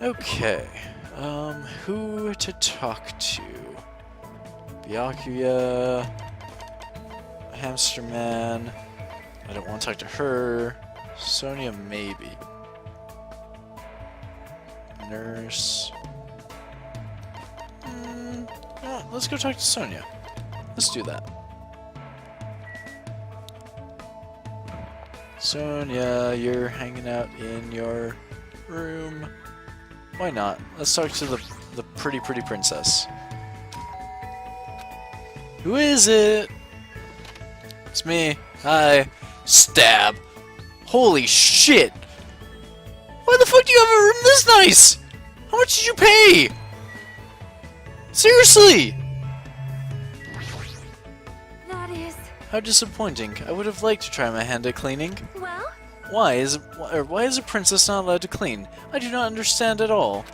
Okay. Who to talk to? Byakuya, Hamster Man. I don't want to talk to her. Sonia, maybe. Nurse. Let's go talk to Sonia. Let's do that. Sonia, you're hanging out in your room. Why not? Let's talk to the pretty princess. Who is it? It's me. Hi. Stab. Holy shit! Why the fuck do you have a room this nice? How much did you pay? Seriously! That is... How disappointing. I would have liked to try my hand at cleaning. well? Why is a princess not allowed to clean? I do not understand at all.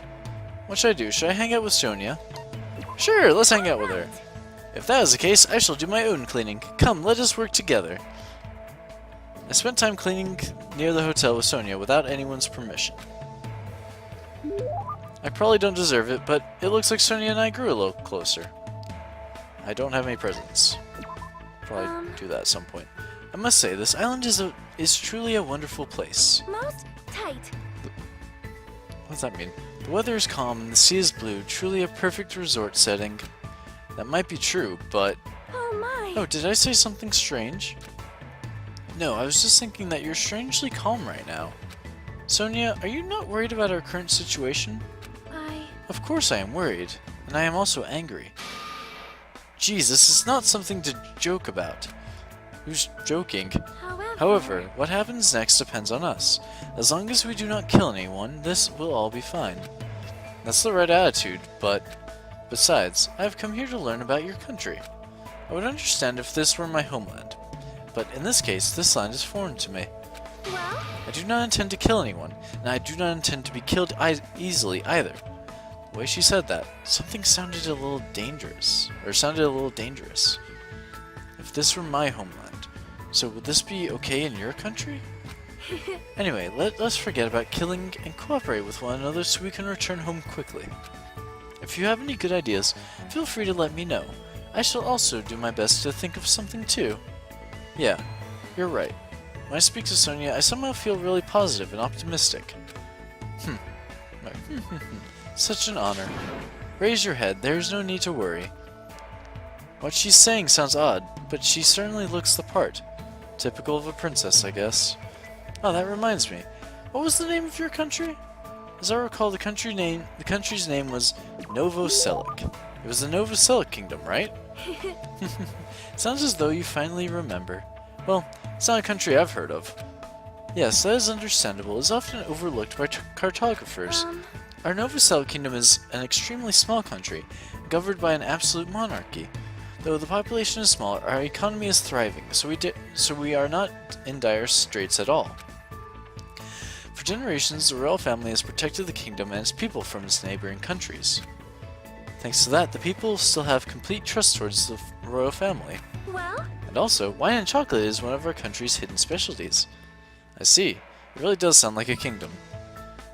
What should I do? Should I hang out with Sonia? Sure, let's hang out with her. If that is the case, I shall do my own cleaning. Come, let us work together. I spent time cleaning near the hotel with Sonia without anyone's permission. I probably don't deserve it, but it looks like Sonia and I grew a little closer. I don't have any presents. Probably do that at some point. I must say, this island is truly a wonderful place. Most tight. What does that mean? The weather is calm and the sea is blue, truly a perfect resort setting. That might be true, but... Oh my. Oh, did I say something strange? No, I was just thinking that you're strangely calm right now. Sonia, are you not worried about our current situation? Of course I am worried, and I am also angry. Jeez, this is not something to joke about. Who's joking? However, what happens next depends on us. As long as we do not kill anyone, this will all be fine. That's the right attitude, but... Besides, I have come here to learn about your country. I would understand if this were my homeland. But in this case, this land is foreign to me. Well? I do not intend to kill anyone, and I do not intend to be killed easily either. The way she said that, something sounded a little dangerous. If this were my homeland, so would this be okay in your country? Anyway, let us forget about killing and cooperate with one another so we can return home quickly. If you have any good ideas, feel free to let me know. I shall also do my best to think of something too. Yeah, you're right. When I speak to Sonia, I somehow feel really positive and optimistic. Such an honor. Raise your head, there is no need to worry. What she's saying sounds odd, but she certainly looks the part. Typical of a princess, I guess. Oh, that reminds me. What was the name of your country? As I recall, the country's name was Novoselic. It was the Novoselic Kingdom, right? Sounds as though you finally remember. Well, it's not a country I've heard of. Yes, that is understandable. It is often overlooked by cartographers. Our Novoselic Kingdom is an extremely small country, governed by an absolute monarchy. Though the population is small, our economy is thriving, so we are not in dire straits at all. For generations, the royal family has protected the kingdom and its people from its neighboring countries. Thanks to that, the people still have complete trust towards the royal family. Well? And also, wine and chocolate is one of our country's hidden specialties. I see. It really does sound like a kingdom.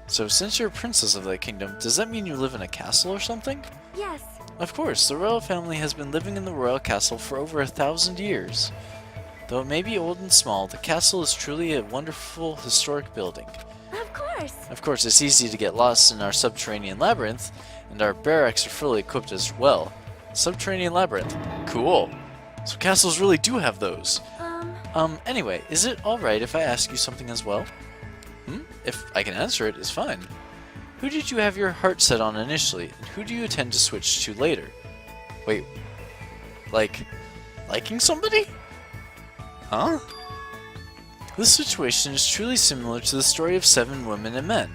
So, since you're a princess of that kingdom, does that mean you live in a castle or something? Yes. Of course, the royal family has been living in the royal castle for over 1,000 years. Though it may be old and small, the castle is truly a wonderful historic building. Of course. Of course, it's easy to get lost in our subterranean labyrinth, and our barracks are fully equipped as well. Subterranean labyrinth. Cool. So castles really do have those. Anyway, is it alright if I ask you something as well? If I can answer it, it's fine. Who did you have your heart set on initially, and who do you intend to switch to later? Wait, liking somebody? Huh? This situation is truly similar to the story of 7 women and men.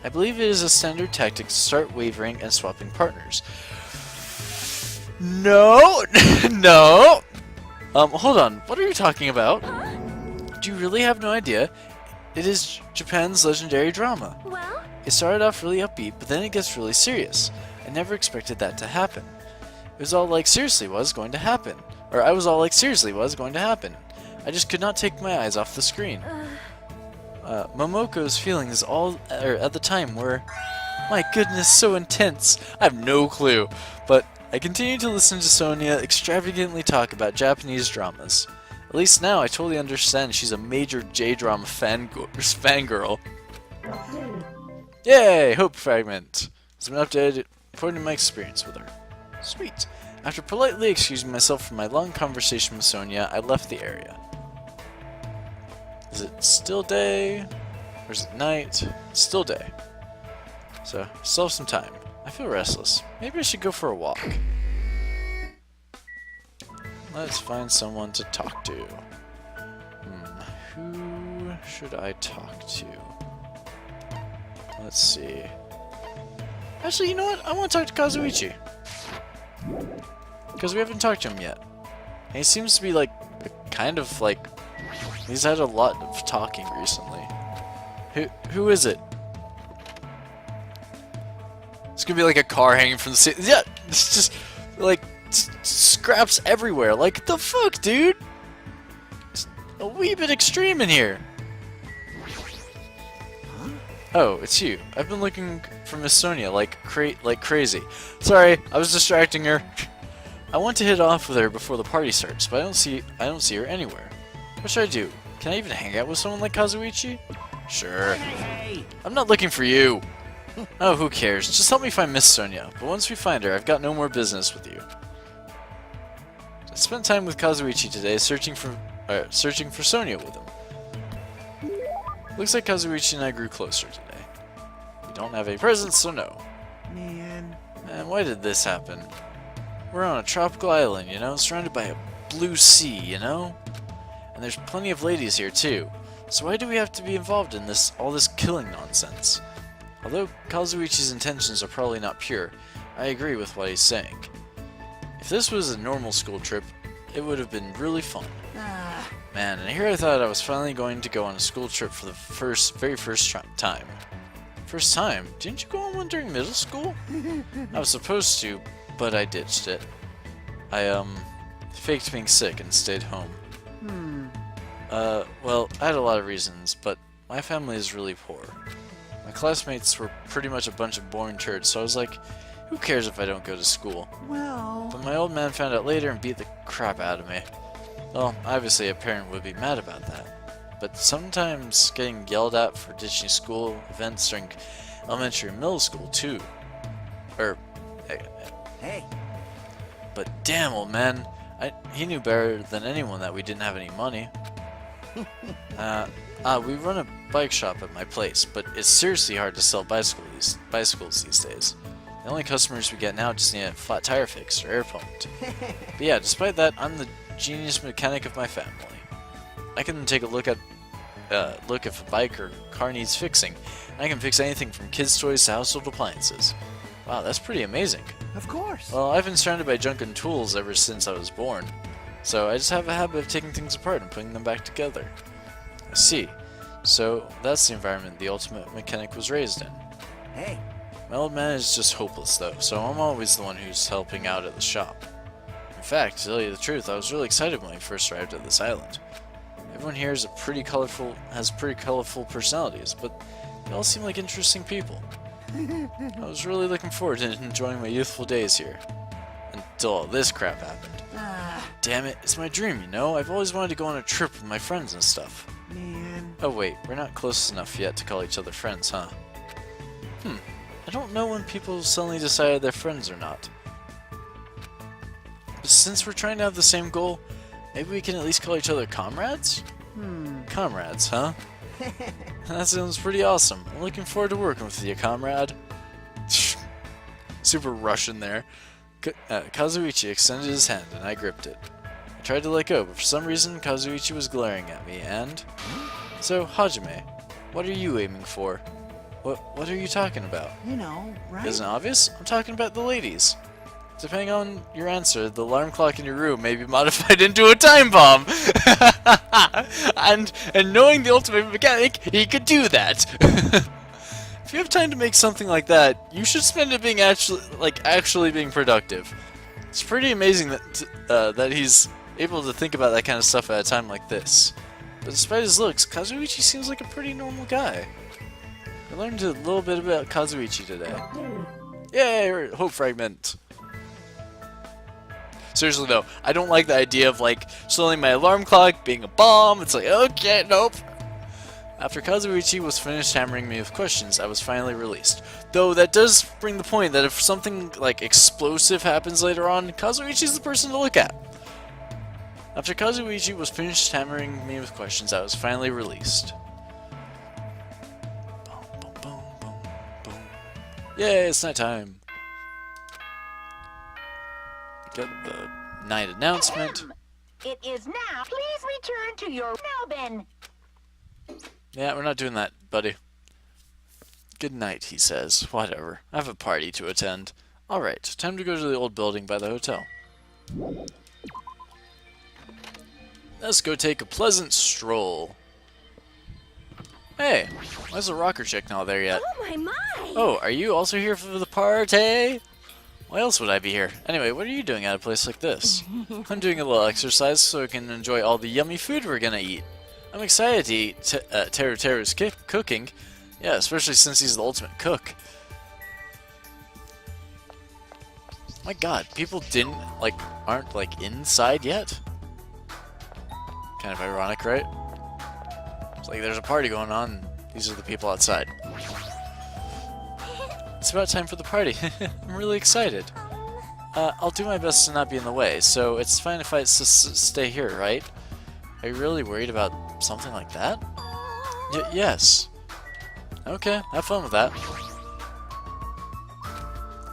I believe it is a standard tactic to start wavering and swapping partners. No! No! Hold on, what are you talking about? Do you really have no idea? It is Japan's legendary drama. Well? It started off really upbeat, but then it gets really serious. I never expected that to happen. It was all like, seriously, what is going to happen? Or I was all like, seriously, what is going to happen? I just could not take my eyes off the screen. Momoko's feelings at the time were... My goodness, so intense. I have no clue. But I continue to listen to Sonia extravagantly talk about Japanese dramas. At least now I totally understand she's a major J-drama fangirl. Yay! Hope Fragment has been updated according to my experience with her. Sweet. After politely excusing myself from my long conversation with Sonia, I left the area. Is it still day? Or is it night? It's still day. So, still have some time. I feel restless. Maybe I should go for a walk. Let's find someone to talk to. Who should I talk to? Let's see. Actually, you know what? I want to talk to Kazuichi. Because we haven't talked to him yet. And he seems to be like, kind of like, he's had a lot of talking recently. Who is it? It's gonna be like a car hanging from the ceiling. Yeah, it's just like scraps everywhere. Like, the fuck, dude? It's a wee bit extreme in here. Oh, it's you. I've been looking for Miss Sonia like crazy. Sorry, I was distracting her. I want to hit off with her before the party starts, but I don't see her anywhere. What should I do? Can I even hang out with someone like Kazuichi? Sure. I'm not looking for you. Oh, who cares? Just help me find Miss Sonia. But once we find her, I've got no more business with you. I spent time with Kazuichi today, searching for Sonia with him. Looks like Kazuichi and I grew closer today. We don't have any presents, so no. Man, why did this happen? We're on a tropical island, you know, surrounded by a blue sea, you know? And there's plenty of ladies here, too. So why do we have to be involved in all this killing nonsense? Although Kazuichi's intentions are probably not pure, I agree with what he's saying. If this was a normal school trip, it would have been really fun. Man, and here I thought I was finally going to go on a school trip for the very first time. First time? Didn't you go on one during middle school? I was supposed to, but I ditched it. I, faked being sick and stayed home. Well, I had a lot of reasons, but my family is really poor. My classmates were pretty much a bunch of boring turds, so I was like, who cares if I don't go to school? Well... But my old man found out later and beat the crap out of me. Well, obviously a parent would be mad about that. But sometimes getting yelled at for ditching school events during elementary and middle school, too. Hey. But damn, old man, he knew better than anyone that we didn't have any money. We run a bike shop at my place, but it's seriously hard to sell bicycles these days. The only customers we get now just need a flat tire fixed or air pumped. But yeah, despite that, I'm the genius mechanic of my family. I can take a look if a bike or car needs fixing, and I can fix anything from kids' toys to household appliances. Wow, that's pretty amazing. Of course. Well, I've been surrounded by junk and tools ever since I was born, so I just have a habit of taking things apart and putting them back together. I see. So that's the environment the ultimate mechanic was raised in. Hey. My old man is just hopeless though, so I'm always the one who's helping out at the shop. In fact, to tell you the truth, I was really excited when we first arrived at this island. Everyone here has pretty colorful personalities, but they all seem like interesting people. I was really looking forward to enjoying my youthful days here. Until all this crap happened. Damn it, it's my dream, you know? I've always wanted to go on a trip with my friends and stuff. Man. Oh wait, we're not close enough yet to call each other friends, huh? I don't know when people suddenly decided they're friends or not. But since we're trying to have the same goal, maybe we can at least call each other comrades? Comrades, huh? That sounds pretty awesome. I'm looking forward to working with you, comrade. Super Russian there. Kazuichi extended his hand, and I gripped it. I tried to let go, but for some reason, Kazuichi was glaring at me, and... So, Hajime, what are you aiming for? What are you talking about? You know, right? Isn't it obvious? I'm talking about the ladies. Depending on your answer, the alarm clock in your room may be modified into a time bomb. and knowing the ultimate mechanic, he could do that. If you have time to make something like that, you should spend it being actually being productive. It's pretty amazing that he's able to think about that kind of stuff at a time like this. But despite his looks, Kazuichi seems like a pretty normal guy. I learned a little bit about Kazuichi today. Yay! Hope fragment. Seriously though, I don't like the idea of like suddenly my alarm clock being a bomb. It's like, okay, nope. After Kazuichi was finished hammering me with questions, I was finally released. Though that does bring the point that if something like explosive happens later on, Kazuichi's the person to look at. After Kazuichi was finished hammering me with questions, I was finally released. Boom, boom, boom, boom, boom. Yay, it's nighttime. Get the night announcement. It is now. Please return to your Melbourne. Yeah, we're not doing that, buddy. Good night, he says. Whatever. I have a party to attend. Alright, time to go to the old building by the hotel. Let's go take a pleasant stroll. Hey, why is the rocker chick not there yet? Oh my! Oh, are you also here for the party? Why else would I be here? Anyway, what are you doing at a place like this? I'm doing a little exercise so I can enjoy all the yummy food we're gonna eat. I'm excited to eat Teru's cooking. Yeah, especially since he's the ultimate cook. My god, people aren't inside yet? Kind of ironic, right? It's like there's a party going on, these are the people outside. It's about time for the party. I'm really excited. I'll do my best to not be in the way, so it's fine if I stay here, right? Are you really worried about something like that? Yes. Okay, have fun with that.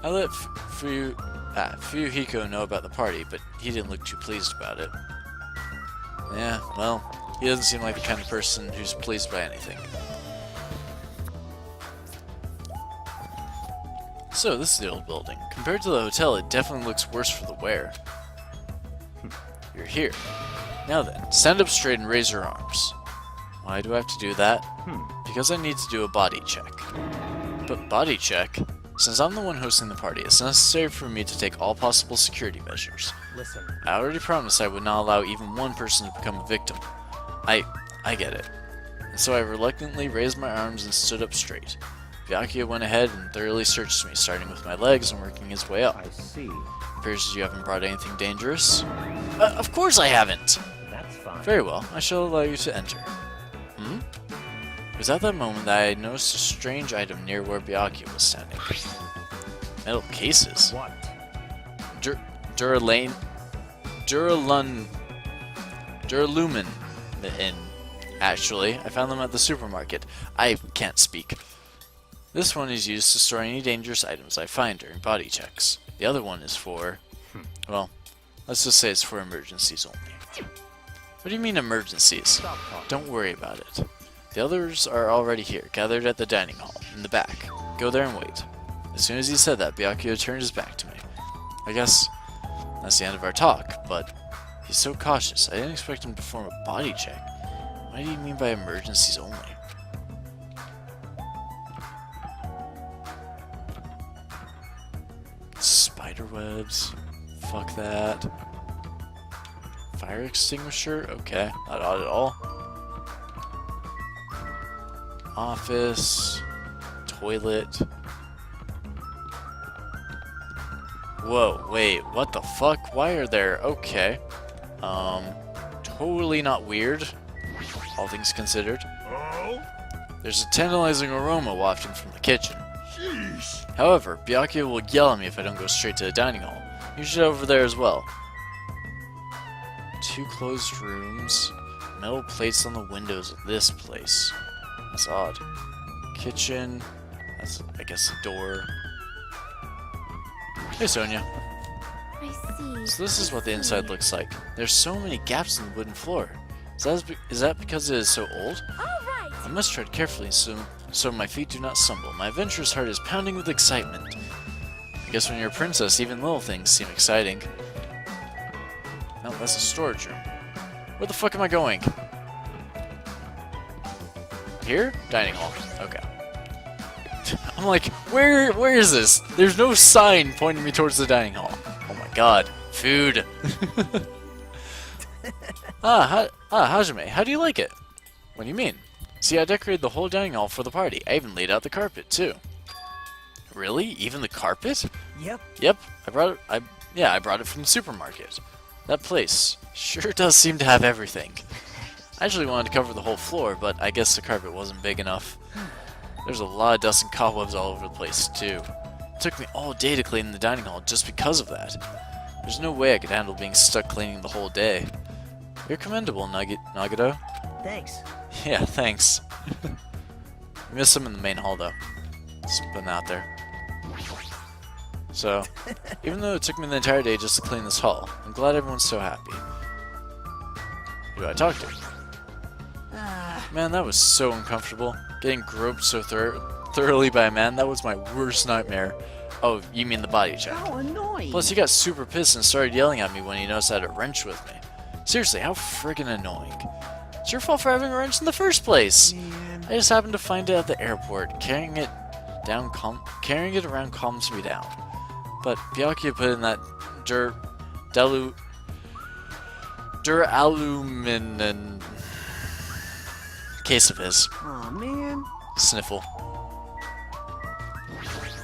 I let Fuyuhiko know about the party, but he didn't look too pleased about it. Yeah, well, he doesn't seem like the kind of person who's pleased by anything. So, this is the old building. Compared to the hotel, it definitely looks worse for the wear. You're here. Now then, stand up straight and raise your arms. Why do I have to do that? Because I need to do a body check. But body check? Since I'm the one hosting the party, it's necessary for me to take all possible security measures. Listen. I already promised I would not allow even one person to become a victim. I get it. And so I reluctantly raised my arms and stood up straight. Byakuya went ahead and thoroughly searched me, starting with my legs and working his way up. I see. Appears as you haven't brought anything dangerous. Of course I haven't! That's fine. Very well, I shall allow you to enter. It was at that moment that I noticed a strange item near where Byakuya was standing. Metal cases. What? Duralumin. Actually, I found them at the supermarket. I can't speak. This one is used to store any dangerous items I find during body checks. The other one is for... well, let's just say it's for emergencies only. What do you mean emergencies? Stop talking. Don't worry about it. The others are already here, gathered at the dining hall, in the back. Go there and wait. As soon as he said that, Byakuya turned his back to me. I guess that's the end of our talk, but he's so cautious. I didn't expect him to perform a body check. What do you mean by emergencies only? Spider webs. Fuck that. Fire extinguisher? Okay, not odd at all. Office. Toilet. Whoa, wait, what the fuck? Why are there... okay. Totally not weird, all things considered. There's a tantalizing aroma wafting from the kitchen. However, Byakuya will yell at me if I don't go straight to the dining hall. You should head over there as well. 2 closed rooms. Metal plates on the windows of this place. That's odd. Kitchen. That's, I guess, a door. Hey, Sonia. I see. So this is what the inside looks like. There's so many gaps in the wooden floor. Is that because it is so old? All right. I must tread carefully so my feet do not stumble. My adventurous heart is pounding with excitement. I guess when you're a princess, even little things seem exciting. No, that's a storage room. Where the fuck am I going? Here? Dining hall. Okay. I'm like, where is this? There's no sign pointing me towards the dining hall. Oh my god. Food. Hajime, how do you like it? What do you mean? See, I decorated the whole dining hall for the party. I even laid out the carpet, too. Really? Even the carpet? Yep. Yep, I brought it. I brought it from the supermarket. That place sure does seem to have everything. I actually wanted to cover the whole floor, but I guess the carpet wasn't big enough. There's a lot of dust and cobwebs all over the place, too. It took me all day to clean the dining hall just because of that. There's no way I could handle being stuck cleaning the whole day. You're commendable, Nagito. Thanks. Yeah, thanks. Miss him in the main hall, though. Just putting out there. So, even though it took me the entire day just to clean this hall, I'm glad everyone's so happy. Who do I talk to? Man, that was so uncomfortable. Getting groped so thoroughly by a man, that was my worst nightmare. Oh, you mean the body check. How annoying. Plus, he got super pissed and started yelling at me when he noticed I had a wrench with me. Seriously, how friggin' annoying. It's your fault for having a wrench in the first place. Man. I just happened to find it at the airport. Carrying it around calms me down. But Byakuya put in that duralumin case of his. Aw, man. Sniffle.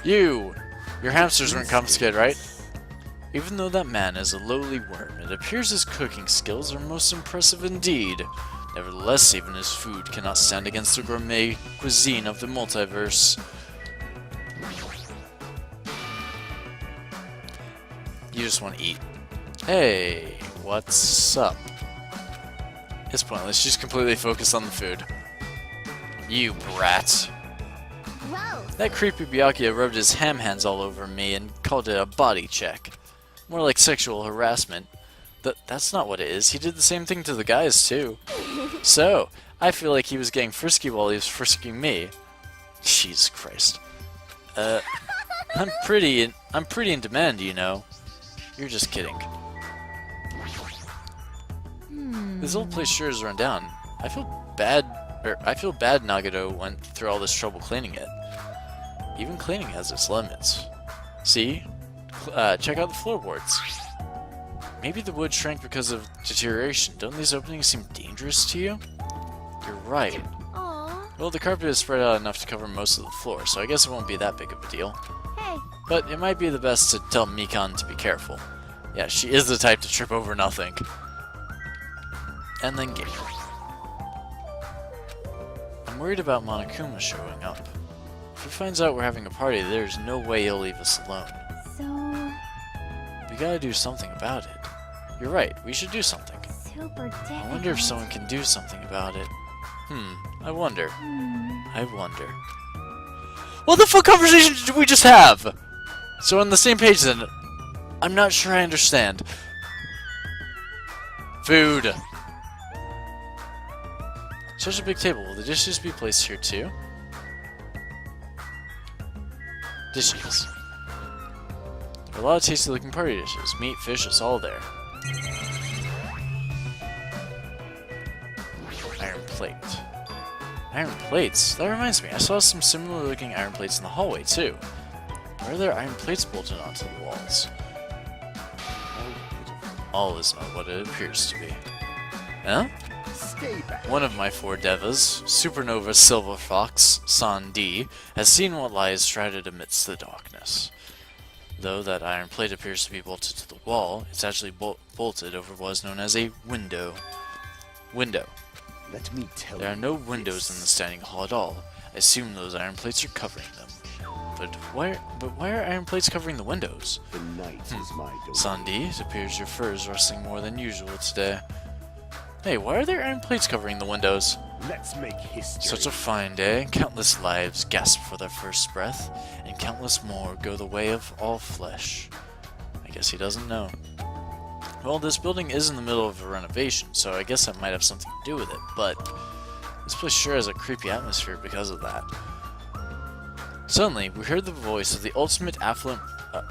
Your hamsters weren't confiscated, right? Even though that man is a lowly worm, it appears his cooking skills are most impressive indeed. Nevertheless, even his food cannot stand against the gourmet cuisine of the multiverse. You just want to eat. Hey, what's up? It's pointless, she's completely focused on the food. You brat. Whoa! That creepy Byakuya rubbed his ham hands all over me and called it a body check. More like sexual harassment. That's not what it is. He did the same thing to the guys, too. So, I feel like he was getting frisky while he was frisking me. Jesus Christ. I'm pretty in demand, you know. You're just kidding. This old place sure is run down. I feel bad Nagito went through all this trouble cleaning it. Even cleaning has its limits. See? Check out the floorboards. Maybe the wood shrank because of deterioration. Don't these openings seem dangerous to you? You're right. Aww. Well, the carpet is spread out enough to cover most of the floor, so I guess it won't be that big of a deal. Hey. But it might be the best to tell Mikan to be careful. Yeah, she is the type to trip over nothing. And then game. I'm worried about Monokuma showing up. If he finds out we're having a party, there's no way he'll leave us alone. So... We gotta do something about it. You're right, we should do something. super difficult. I wonder if someone can do something about it. I wonder. I wonder. What the fuck conversation did we just have? So on the same page then, I'm not sure I understand. Food. Such a big table. Will the dishes be placed here too? Dishes. There are a lot of tasty looking party dishes. Meat, fish, it's all there. Iron plate. Iron plates? That reminds me, I saw some similar looking iron plates in the hallway too. Why are there iron plates bolted onto the walls? All is not what it appears to be. Huh? Stay back. One of my 4 devas, Supernova Silver Fox, San D, has seen what lies shrouded amidst the darkness. Though that iron plate appears to be bolted to the wall, it's actually bolted over what is known as a window. Window. Let me tell you. There are no windows in the standing hall at all. I assume those iron plates are covering them. But why are iron plates covering the windows? The night is my domain. Sandy, it appears your fur is rustling more than usual today. Hey, why are there iron plates covering the windows? Let's make history. Such a fine day. Countless lives gasp for their first breath, and countless more go the way of all flesh. I guess he doesn't know. Well, this building is in the middle of a renovation, so I guess that might have something to do with it, but this place sure has a creepy atmosphere because of that. Suddenly, we heard the voice of the ultimate affluent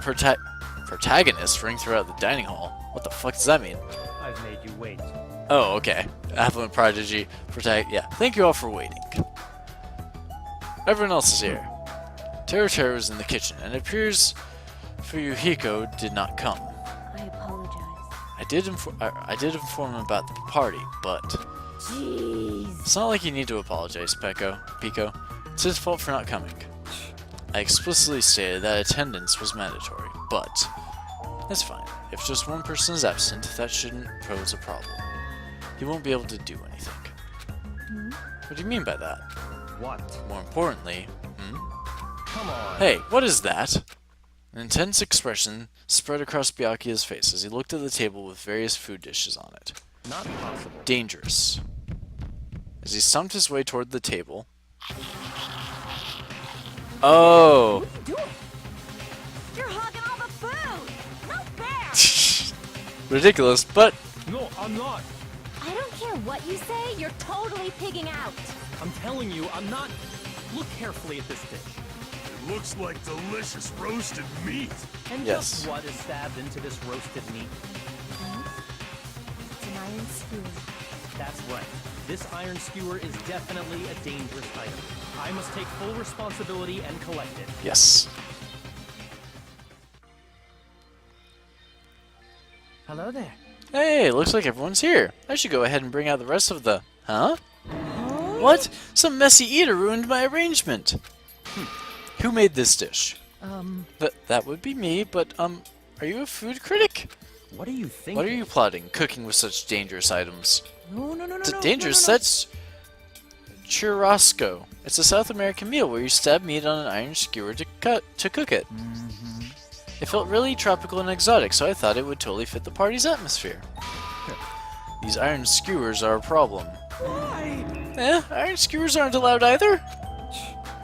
protagonist ring throughout the dining hall. What the fuck does that mean? I've made you wait. Oh, okay. Affluent prodigy, yeah. Thank you all for waiting. Everyone else is here. Teru is in the kitchen, and it appears Fuyuhiko did not come. I apologize. I did inform him about the party, but Jeez. It's not like you need to apologize, Pico. It's his fault for not coming. I explicitly stated that attendance was mandatory, but that's fine. If just one person is absent, that shouldn't pose a problem. He won't be able to do anything. What do you mean by that? What? More importantly, Come on. Hey, what is that? An intense expression spread across Byakuya's face as he looked at the table with various food dishes on it. Not possible. Dangerous. As he stumped his way toward the table. Oh! What are you doing? You're hogging all the food. Not fair. Ridiculous, but No, I'm not. I don't care what you say. You're totally pigging out. I'm telling you, I'm not. Look carefully at this dish. It looks like delicious roasted meat. And Yes. just what is stabbed into this roasted meat? It's an iron skewer. That's right. This iron skewer is definitely a dangerous item. I must take full responsibility and collect it. yes. Hello there. Hey, looks like everyone's here. I should go ahead and bring out the rest of the... Huh? What? Some messy eater ruined my arrangement. Who made this dish? That would be me, but, are you a food critic? What are you thinking? What are you plotting, cooking with such dangerous items? No. It's dangerous, that's churrasco. It's a South American meal where you stab meat on an iron skewer to cook it. It felt really tropical and exotic, so I thought it would totally fit the party's atmosphere. These iron skewers are a problem. Why? Iron skewers aren't allowed either?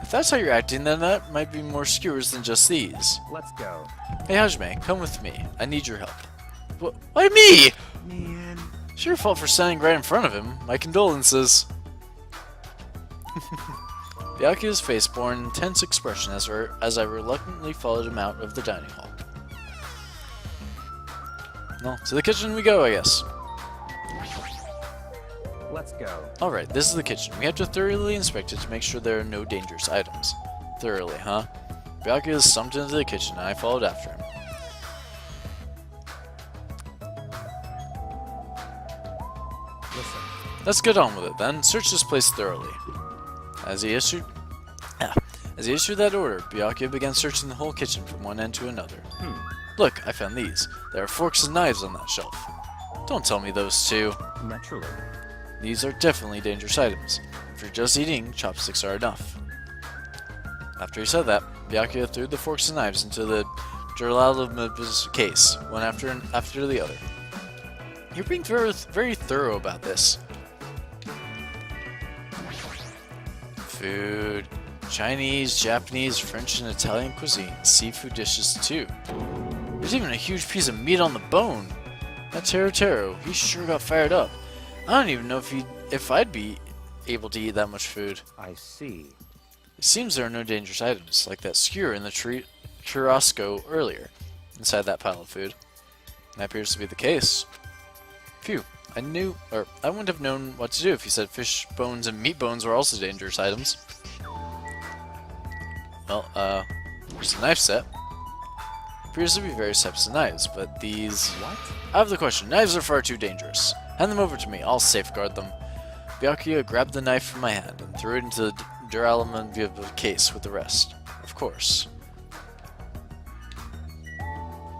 If that's how you're acting, then that might be more skewers than just these. Let's go. Hey Hajime, come with me. I need your help. Why me? Man. It's your fault for standing right in front of him. My condolences. Byakuya's face bore an intense expression as I reluctantly followed him out of the dining hall. Well, to the kitchen we go, I guess. Let's go. Alright, this is the kitchen. We have to thoroughly inspect it to make sure there are no dangerous items. Thoroughly, huh? Byakuya stumped into the kitchen and I followed after him. Listen. Let's get on with it then. Search this place thoroughly. As he issued that order, Byakuya began searching the whole kitchen from one end to another. Look, I found these. There are forks and knives on that shelf. Don't tell me those two. Naturally. These are definitely dangerous items. If you're just eating, chopsticks are enough. After he said that, Byakuya threw the forks and knives into the Duralud's case, one after the other. You're being very thorough about this. Food. Chinese, Japanese, French, and Italian cuisine. Seafood dishes too. There's even a huge piece of meat on the bone. That Taro, he sure got fired up. I don't even know if I'd be able to eat that much food. I see. It seems there are no dangerous items, like that skewer in the churrasco earlier, inside that pile of food. That appears to be the case. Phew, I wouldn't have known what to do if you said fish bones and meat bones were also dangerous items. Well, there's a knife set. Appears to be various types of knives, but these... What? I have the question. Knives are far too dangerous. Hand them over to me. I'll safeguard them. Byakuya grabbed the knife from my hand and threw it into the Duralud's case with the rest. Of course.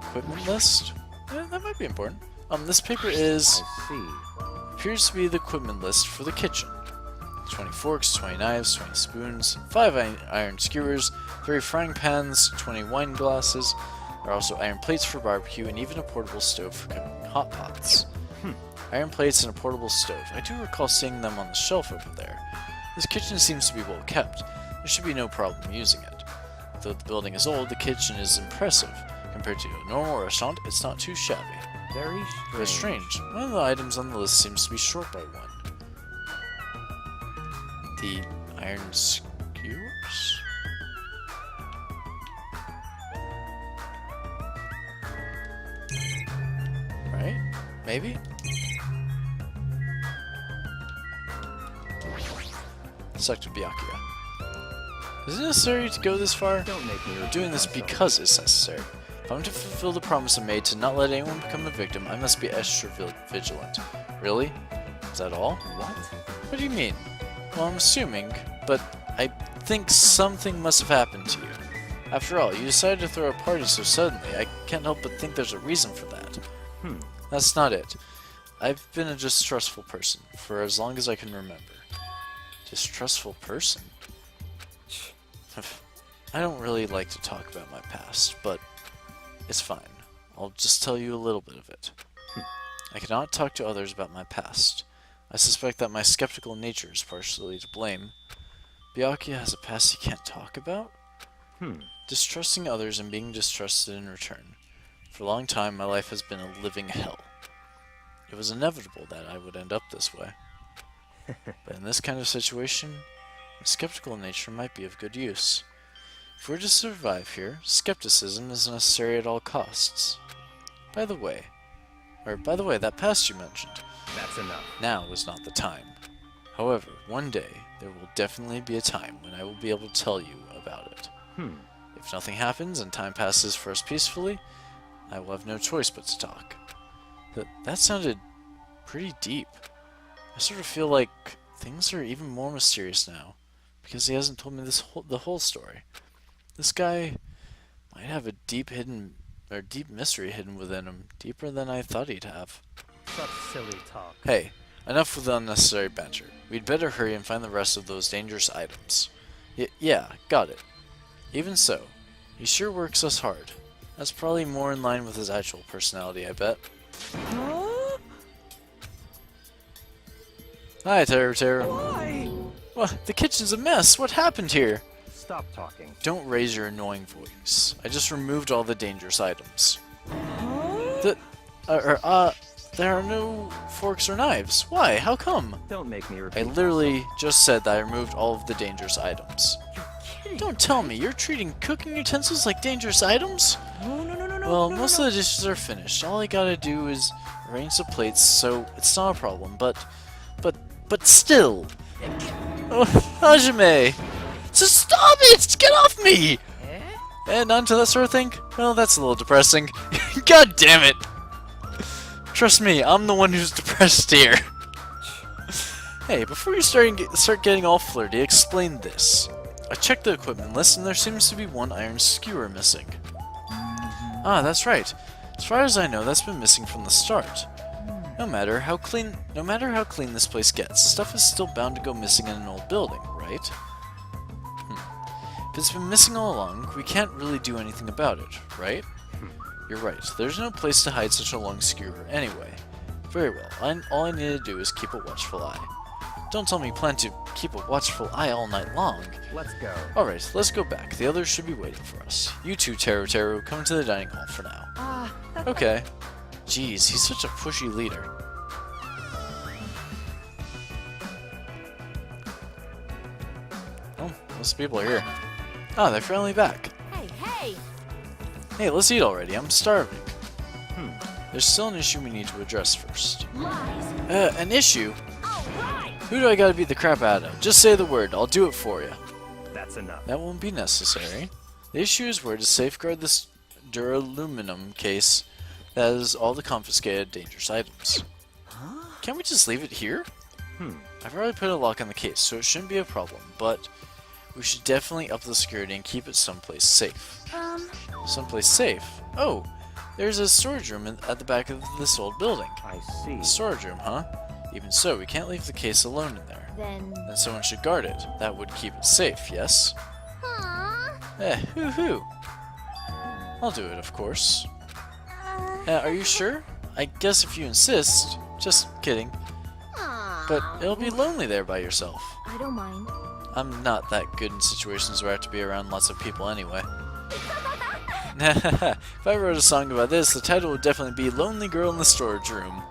Equipment list? That might be important. This paper is... I see. appears to be the equipment list for the kitchen. 20 forks, 20 knives, 20 spoons, 5 iron skewers, 3 frying pans, 20 wine glasses. There are also iron plates for barbecue and even a portable stove for cooking hot pots. Iron plates and a portable stove. I do recall seeing them on the shelf over there. This kitchen seems to be well kept. There should be no problem using it. Though the building is old, the kitchen is impressive. Compared to a normal restaurant, it's not too shabby. Very But strange. strange. One of the items on the list seems to be short by one. The iron skewers? Right? Maybe? Selected Byakuya. Is it necessary to go this far? Don't make me We're repeat doing this myself. because it's necessary. If I'm to fulfill the promise I made to not let anyone become a victim, I must be extra vigilant. Really? Is that all? What? What do you mean? Well, I'm assuming, but I think something must have happened to you. After all, you decided to throw a party so suddenly, I can't help but think there's a reason for that. That's not it. I've been a distrustful person for as long as I can remember. Distrustful person? I don't really like to talk about my past, but it's fine. I'll just tell you a little bit of it. I cannot talk to others about my past. I suspect that my skeptical nature is partially to blame. Byakuya has a past he can't talk about? Distrusting others and being distrusted in return. For a long time, my life has been a living hell. It was inevitable that I would end up this way. But in this kind of situation, a skeptical nature might be of good use. If we're to survive here, skepticism is necessary at all costs. By the way, that past you mentioned. That's enough. Now is not the time. However, one day, there will definitely be a time when I will be able to tell you about it. If nothing happens and time passes for us peacefully, I will have no choice but to talk. That sounded pretty deep. I sort of feel like things are even more mysterious now, because he hasn't told me the whole story. This guy might have a deep mystery hidden within him, deeper than I thought he'd have. Such silly talk. Hey, enough with the unnecessary banter. We'd better hurry and find the rest of those dangerous items. Yeah, got it. Even so, he sure works us hard. That's probably more in line with his actual personality, I bet. Hi, Teru. Why? What? The kitchen's a mess. What happened here? Stop talking. Don't raise your annoying voice. I just removed all the dangerous items. There are no forks or knives. Why? How come? Don't make me repeat. I literally just said that I removed all of the dangerous items. You're kidding. Don't tell me, you're treating cooking utensils like dangerous items? No. Well, most of the dishes are finished. All I gotta do is arrange the plates, so it's not a problem, but still. Oh, Hajime! So stop it! Get off me! And onto that sort of thing? Well, that's a little depressing. God damn it! Trust me, I'm the one who's depressed here. Hey, before you start getting all flirty, explain this. I checked the equipment list and there seems to be one iron skewer missing. Ah, that's right. As far as I know, that's been missing from the start. No matter how clean this place gets, stuff is still bound to go missing in an old building, right? If it's been missing all along, we can't really do anything about it, right? You're right. There's no place to hide such a long skewer anyway. Very well. All I need to do is keep a watchful eye. Don't tell me you plan to keep a watchful eye all night long. Let's go. Alright, let's go back. The others should be waiting for us. You two, Teru, come to the dining hall for now. Okay. Jeez, he's such a pushy leader. Oh, most people are here. Ah, they're finally back. Hey! Hey, let's eat already. I'm starving. There's still an issue we need to address first. Lies! An issue? Alright! Who do I gotta beat the crap out of? Just say the word, I'll do it for you. That's enough. That won't be necessary. The issue is where to safeguard this duraluminum case that has all the confiscated dangerous items. Can't we just leave it here? I've already put a lock on the case, so it shouldn't be a problem, but we should definitely up the security and keep it someplace safe. Someplace safe? Oh, there's a storage room at the back of this old building. I see. A storage room, huh? Even so, we can't leave the case alone in there. Then... Someone should guard it. That would keep it safe, yes? Hoo-hoo. I'll do it, of course. Are you sure? I guess if you insist. Just kidding. But it'll be lonely there by yourself. I don't mind. I'm not that good in situations where I have to be around lots of people anyway. If I wrote a song about this, the title would definitely be Lonely Girl in the Storage Room.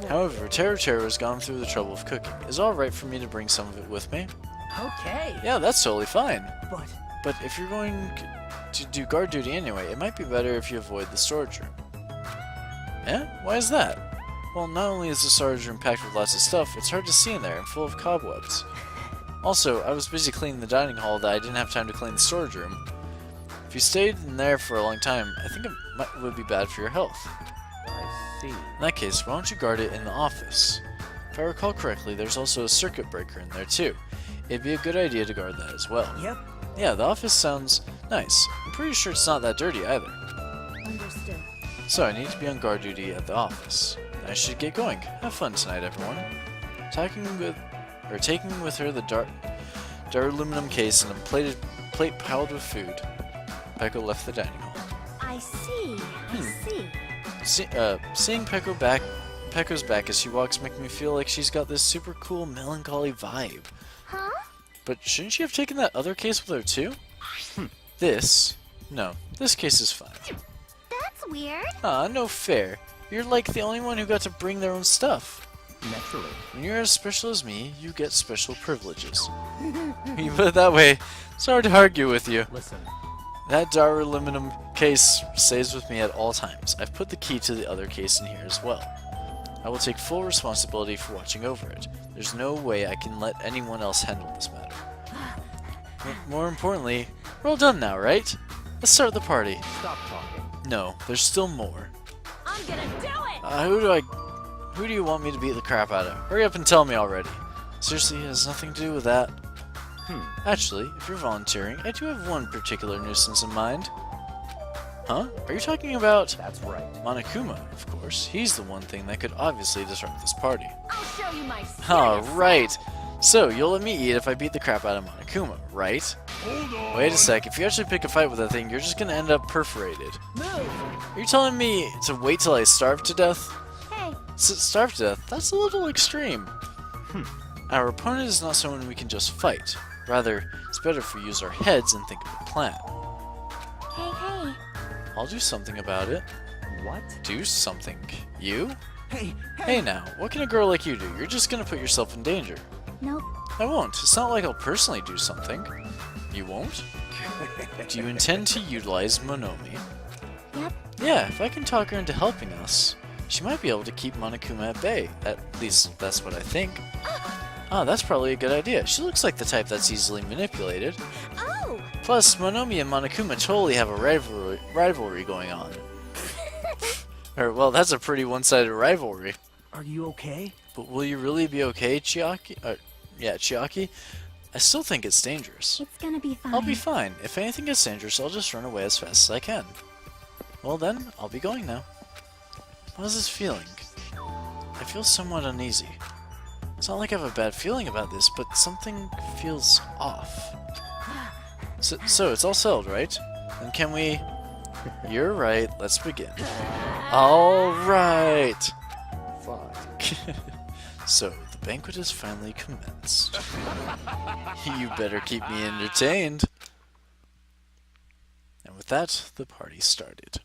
However, Teru has gone through the trouble of cooking. Is it alright for me to bring some of it with me? Okay. Yeah, that's totally fine. But if you're going to do guard duty anyway, it might be better if you avoid the storage room. Eh? Why is that? Well, not only is the storage room packed with lots of stuff, it's hard to see in there and full of cobwebs. Also, I was busy cleaning the dining hall that I didn't have time to clean the storage room. If you stayed in there for a long time, I think it would be bad for your health. I see. In that case, why don't you guard it in the office? If I recall correctly, there's also a circuit breaker in there too. It'd be a good idea to guard that as well. Yep. Yeah, the office sounds nice. I'm pretty sure it's not that dirty either. Understood. So I need to be on guard duty at the office. I should get going. Have fun tonight, everyone. Taking with her the dark aluminum case and a plate piled with food. Peko left the dining hall. I see. I see. Seeing Peko's back as she walks makes me feel like she's got this super cool melancholy vibe. Huh? But shouldn't she have taken that other case with her too? This case is fine. That's weird. No fair. You're like the only one who got to bring their own stuff. Naturally. When you're as special as me, you get special privileges. When you put it that way, it's hard to argue with you. Listen, That Dar aluminum case stays with me at all times. I've put the key to the other case in here as well. I will take full responsibility for watching over it. There's no way I can let anyone else handle this matter. More importantly, we're all done now, right? Let's start the party. stop talking. No, there's still more. I'm gonna do it. Who do you want me to beat the crap out of? Hurry up and tell me already. Seriously, it has nothing to do with that. Actually, if you're volunteering, I do have one particular nuisance in mind. Huh? Are you talking about That's right. Monokuma, of course? He's the one thing that could obviously disrupt this party. I'll show you my serious Alright. So, you'll let me eat if I beat the crap out of Monokuma, right? Hold on. Wait a sec, if you actually pick a fight with that thing, you're just gonna end up perforated. Move. Are you telling me to wait till I starve to death? Hey, Starve to death? That's a little extreme. Our opponent is not someone we can just fight. Rather, it's better if we use our heads and think of a plan. hey. I'll do something about it. What? Do something? You? Hey, Hey now, what can a girl like you do? You're just gonna put yourself in danger. Nope. I won't. It's not like I'll personally do something. You won't? Do you intend to utilize Monomi? Yep. Yeah, if I can talk her into helping us, she might be able to keep Monokuma at bay. At least, that's what I think. That's probably a good idea. She looks like the type that's easily manipulated. Oh. Plus, Monomi and Monokuma totally have a rivalry going on. Well, that's a pretty one-sided rivalry. are you okay? But will you really be okay, Chiaki? Chiaki? I still think it's dangerous. It's gonna be fine. I'll be fine. If anything gets dangerous, I'll just run away as fast as I can. Well then, I'll be going now. How's this feeling? I feel somewhat uneasy. It's not like I have a bad feeling about this, but something feels off. So it's all settled, right? Then can we... You're right, let's begin. Alright! Fuck. So, the banquet has finally commenced. You better keep me entertained. And with that, the party started.